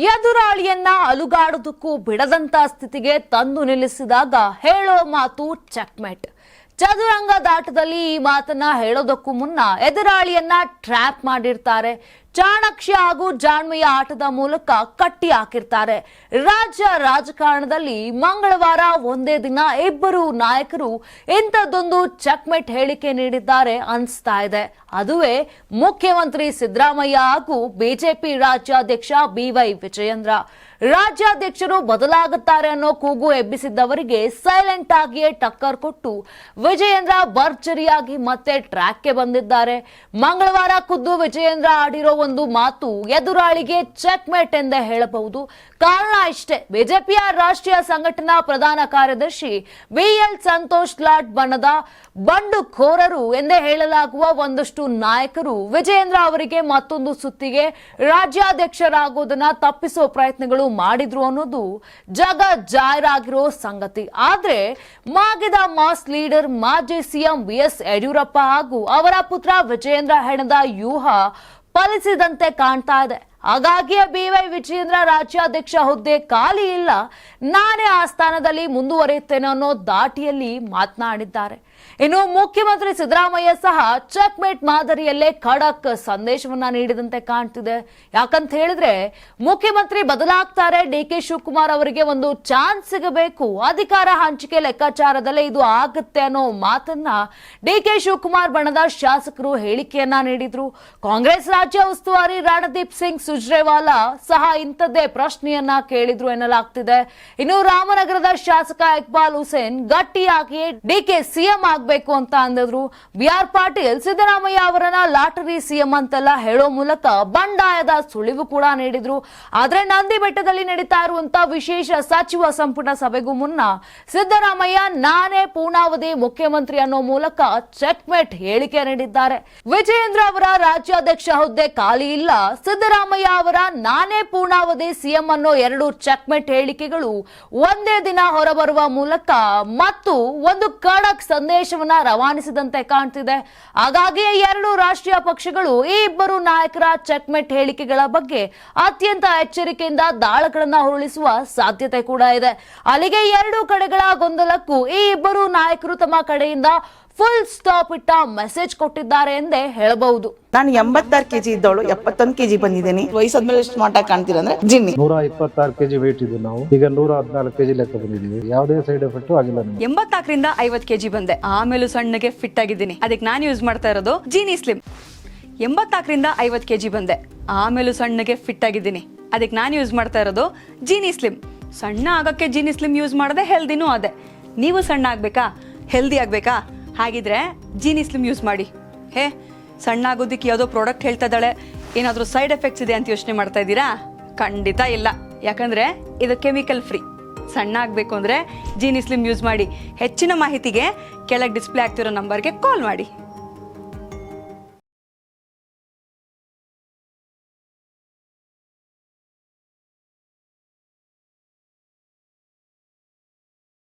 ಎದುರಾಳಿಯನ್ನ ಅಲುಗಾಡೋದಕ್ಕೂ ಬಿಡದಂತ ಸ್ಥಿತಿಗೆ ತಂದು ನಿಲ್ಲಿಸಿದಾಗ ಹೇಳೋ ಮಾತು ಚೆಕ್ಮೇಟ್. ಚದುರಂಗದಾಟದಲ್ಲಿ ಈ ಮಾತನ್ನ ಹೇಳೋದಕ್ಕೂ ಮುನ್ನ ಎದುರಾಳಿಯನ್ನ ಟ್ರ್ಯಾಪ್ ಮಾಡಿರ್ತಾರೆ. ಚಾಣಕ್ಯ ಹಾಗೂ ಜಾಣ್ಮೆಯ ಆಟದ ಮೂಲಕ ಕಟ್ಟಿ ಹಾಕಿರ್ತಾರೆ. ರಾಜ್ಯ ರಾಜಕಾರಣದಲ್ಲಿ ಮಂಗಳವಾರ ಒಂದೇ ದಿನ ಇಬ್ಬರು ನಾಯಕರು ಇಂಥದ್ದೊಂದು ಚೆಕ್ಮೇಟ್ ಹೇಳಿಕೆ ನೀಡಿದ್ದಾರೆ ಅನಿಸ್ತಾ ಇದೆ. ಅದುವೇ ಮುಖ್ಯಮಂತ್ರಿ ಸಿದ್ದರಾಮಯ್ಯ ಹಾಗೂ ಬಿಜೆಪಿ ರಾಜ್ಯಾಧ್ಯಕ್ಷ ಬಿವೈ ವಿಜಯೇಂದ್ರ. ರಾಜ್ಯಾಧ್ಯಕ್ಷರು ಬದಲಾಗುತ್ತಾರೆ ಅನ್ನೋ ಕೂಗು ಎಬ್ಬಿಸಿದ್ದವರಿಗೆ ಸೈಲೆಂಟ್ ಆಗಿಯೇ ಟಕ್ಕರ್ ಕೊಟ್ಟು ವಿಜಯೇಂದ್ರ ಭರ್ಜರಿಯಾಗಿ ಮತ್ತೆ ಟ್ರ್ಯಾಕ್ಗೆ ಬಂದಿದ್ದಾರೆ. ಮಂಗಳವಾರ ಖುದ್ದು ವಿಜಯೇಂದ್ರ ಆಡಿರೋ ಒಂದು ಮಾತು ಎದುರಾಳಿಗೆ ಚೆಕ್ಮೇಟ್ ಎಂದೇ ಹೇಳಬಹುದು. ಕಾರಣ ಇಷ್ಟೇ, ಬಿಜೆಪಿಯ ರಾಷ್ಟ್ರೀಯ ಸಂಘಟನಾ ಪ್ರಧಾನ ಕಾರ್ಯದರ್ಶಿ ಬಿಎಲ್ ಸಂತೋಷ್ ಲಾಡ್ ಬಣದ ಬಂಡುಖೋರರು ಎಂದೇ ಹೇಳಲಾಗುವ ಒಂದಷ್ಟು ನಾಯಕರು ವಿಜಯೇಂದ್ರ ಅವರಿಗೆ ಮತ್ತೊಂದು ಸುತ್ತಿಗೆ ರಾಜ್ಯಾಧ್ಯಕ್ಷರಾಗುವುದನ್ನ ತಪ್ಪಿಸೋ ಪ್ರಯತ್ನಗಳು ಮಾಡಿದ್ರು ಅನ್ನೋದು ಜಗ ಜಾಹೀರಾಗಿರೋ ಸಂಗತಿ. ಆದ್ರೆ ಮಾಗಿದ ಮಾಸ್ ಲೀಡರ್ ಮಾಜಿ ಸಿಎಂ ಬಿಎಸ್ ಯಡಿಯೂರಪ್ಪ ಹಾಗೂ ಅವರ ಪುತ್ರ ವಿಜಯೇಂದ್ರ ಹೆಣದ ವ್ಯೂಹ ಫಲಿಸಿದಂತೆ ಕಾಣ್ತಾ ಇದೆ. ಹಾಗಾಗಿಯೇ ಬಿವೈ ವಿಜಯೇಂದ್ರ ರಾಜ್ಯಾಧ್ಯಕ್ಷ ಹುದ್ದೆ ಖಾಲಿ ಇಲ್ಲ, ನಾನೇ ಆ ಸ್ಥಾನದಲ್ಲಿ ಮುಂದುವರಿಯುತ್ತೇನೆ ಅನ್ನೋ ದಾಟಿಯಲ್ಲಿ ಮಾತನಾಡಿದ್ದಾರೆ. ಇನ್ನು ಮುಖ್ಯಮಂತ್ರಿ ಸಿದ್ದರಾಮಯ್ಯ ಸಹ ಚೆಕ್ಮೇಟ್ ಮಾದರಿಯಲ್ಲೇ ಖಡಕ್ ಸಂದೇಶವನ್ನ ನೀಡಿದಂತೆ ಕಾಣ್ತಿದೆ. ಯಾಕಂತ ಹೇಳಿದ್ರೆ ಮುಖ್ಯಮಂತ್ರಿ ಬದಲಾಗ್ತಾರೆ, ಡಿಕೆ ಶಿವಕುಮಾರ್ ಅವರಿಗೆ ಒಂದು ಚಾನ್ಸ್ ಸಿಗಬೇಕು, ಅಧಿಕಾರ ಹಂಚಿಕೆ ಲೆಕ್ಕಾಚಾರದಲ್ಲೇ ಇದು ಆಗುತ್ತೆ ಅನ್ನೋ ಮಾತನ್ನ ಡಿಕೆ ಶಿವಕುಮಾರ್ ಬಣದ ಶಾಸಕರು ಹೇಳಿಕೆಯನ್ನ ನೀಡಿದ್ರು. ಕಾಂಗ್ರೆಸ್ ರಾಜ್ಯ ಉಸ್ತುವಾರಿ ರಣದೀಪ್ ಸಿಂಗ್ ಸುರ್ಜೇವಾಲಾ ಸಹ ಇಂಥದ್ದೇ ಪ್ರಶ್ನೆಯನ್ನ ಕೇಳಿದ್ರು ಎನ್ನಲಾಗ್ತಿದೆ. ಇನ್ನು ರಾಮನಗರದ ಶಾಸಕ ಇಕ್ಬಾಲ್ ಹುಸೇನ್ ಗಟ್ಟಿಯಾಗಿಯೇ ಡಿಕೆ ಸಿಎಂ ಆಗ್ಬೇಕು ಅಂತ ಅಂದಿದ್ರು. ಬಿಆರ್ ಪಾಟೀಲ್ ಸಿದ್ದರಾಮಯ್ಯ ಅವರನ್ನ ಲಾಟರಿ ಸಿಎಂ ಅಂತೆಲ್ಲ ಹೇಳೋ ಮೂಲಕ ಬಂಡಾಯದ ಸುಳಿವು ಕೂಡ ನೀಡಿದ್ರು. ಆದ್ರೆ ನಂದಿ ಬೆಟ್ಟದಲ್ಲಿ ನಡೀತಾ ಇರುವಂತಹ ವಿಶೇಷ ಸಚಿವ ಸಂಪುಟ ಸಭೆಗೂ ಮುನ್ನ ಸಿದ್ದರಾಮಯ್ಯ ನಾನೇ ಪೂರ್ಣಾವಧಿ ಮುಖ್ಯಮಂತ್ರಿ ಅನ್ನೋ ಮೂಲಕ ಚೆಕ್ಮೇಟ್ ಹೇಳಿಕೆ ನೀಡಿದ್ದಾರೆ. ವಿಜಯೇಂದ್ರ ಅವರ ರಾಜ್ಯಾಧ್ಯಕ್ಷ ಹುದ್ದೆ ಖಾಲಿ ಇಲ್ಲ, ಸಿದ್ದರಾಮಯ್ಯ ಅವರ ನಾನೇ ಪೂರ್ಣಾವಧಿ ಸಿಎಂ ಅನ್ನೋ ಎರಡು ಚೆಕ್ಮೇಟ್ ಹೇಳಿಕೆಗಳು ಒಂದೇ ದಿನ ಹೊರಬರುವ ಮೂಲಕ ಮತ್ತು ಒಂದು ಖಡಕ್ ಸಂದೇಶವನ್ನ ರವಾನಿಸಿದಂತೆ ಕಾಣ್ತಿದೆ. ಹಾಗಾಗಿಯೇ ಎರಡು ರಾಷ್ಟ್ರೀಯ ಪಕ್ಷಗಳು ಈ ಇಬ್ಬರು ನಾಯಕರ ಚೆಕ್ಮೇಟ್ ಹೇಳಿಕೆಗಳ ಬಗ್ಗೆ ಅತ್ಯಂತ ಎಚ್ಚರಿಕೆಯಿಂದ ದಾಳಗಳನ್ನ ಉರುಳಿಸುವ ಸಾಧ್ಯತೆ ಕೂಡ ಇದೆ. ಅಲ್ಲಿಗೆ ಎರಡು ಕಡೆಗಳ ಗೊಂದಲಕ್ಕೂ ಈ ಇಬ್ಬರು ನಾಯಕರು ತಮ್ಮ ಕಡೆಯಿಂದ ಫುಲ್ ಸ್ಟಾಪ್ ಇಟ್ಟ ಮೆಸೇಜ್ ಕೊಟ್ಟಿದ್ದಾರೆ ಎಂದೇ ಹೇಳಬಹುದು. ನಾನು 86 kg ಇದ್ದವಳು 71 kg ಬಂದಿದ್ದೀನಿ. ವಯಸ್ಸಾದ್ಮೇಲೆ ಸ್ಮಾರ್ಟ್ ಆಗಿ ಕಾಣ್ತೀರಾ ಅಂದ್ರೆ ಜಿನ್ನಿ. 126 kg ವೇಟ್ ಇದ್ದು ನಾವು ಈಗ 114 kg ಲೆಕ್ಕ ಬಂದಿದ್ದೀವಿ. ಯಾವುದೇ ಸೈಡ್ ಎಫೆಕ್ಟ್ ಆಗಿಲ್ಲ. 84 ರಿಂದ 50 kg ಬಂದೆ, ಆಮೇಲೆ ಸಣ್ಣಗೆ ಫಿಟ್ ಆಗಿದ್ದೀನಿ. ಅದಕ್ಕೆ ನಾನು ಯೂಸ್ ಮಾಡ್ತಾ ಇರೋದು ಜೀನಿ ಸ್ಲಿಮ್. 84 ರಿಂದ 50 kg ಬಂದೆ, ಆಮೇಲೆ ಸಣ್ಣಗೆ ಫಿಟ್ ಆಗಿದ್ದೀನಿ. ಅದಕ್ಕೆ ನಾನು ಯೂಸ್ ಮಾಡ್ತಾ ಇರೋದು ಜೀನಿ ಸ್ಲಿಮ್. ಸಣ್ಣ ಆಗಕ್ಕೆ ಜೀನಿ ಸ್ಲಿಮ್ ಯೂಸ್ ಮಾಡದೆ ಹೆಲ್ದಿನೂ ಅದೇ. ನೀವು ಸಣ್ಣ ಆಗ್ಬೇಕಾ, ಹೆಲ್ದಿ ಆಗ್ಬೇಕಾ, ಹಾಗಿದ್ರೆ ಜೀನಿ ಸ್ಲಿಮ್ ಯೂಸ್ ಮಾಡಿ. ಸಣ್ಣ ಆಗೋದಕ್ಕೆ ಯಾವುದೋ ಪ್ರಾಡಕ್ಟ್ ಹೇಳ್ತಾ ಇದ್ದಾಳೆ, ಏನಾದರೂ ಸೈಡ್ ಎಫೆಕ್ಟ್ಸ್ ಇದೆ ಅಂತ ಯೋಚನೆ ಮಾಡ್ತಾ ಇದ್ದೀರಾ? ಖಂಡಿತ ಇಲ್ಲ, ಯಾಕಂದ್ರೆ ಇದು ಕೆಮಿಕಲ್ ಫ್ರೀ. ಸಣ್ಣ ಆಗಬೇಕು ಅಂದ್ರೆ ಜೀನಿ ಸ್ಲಿಮ್ ಯೂಸ್ ಮಾಡಿ. ಹೆಚ್ಚಿನ ಮಾಹಿತಿಗೆ ಕೆಳಗೆ ಡಿಸ್ಪ್ಲೇ ಆಗ್ತಿರೋ ನಂಬರ್ಗೆ ಕಾಲ್ ಮಾಡಿ.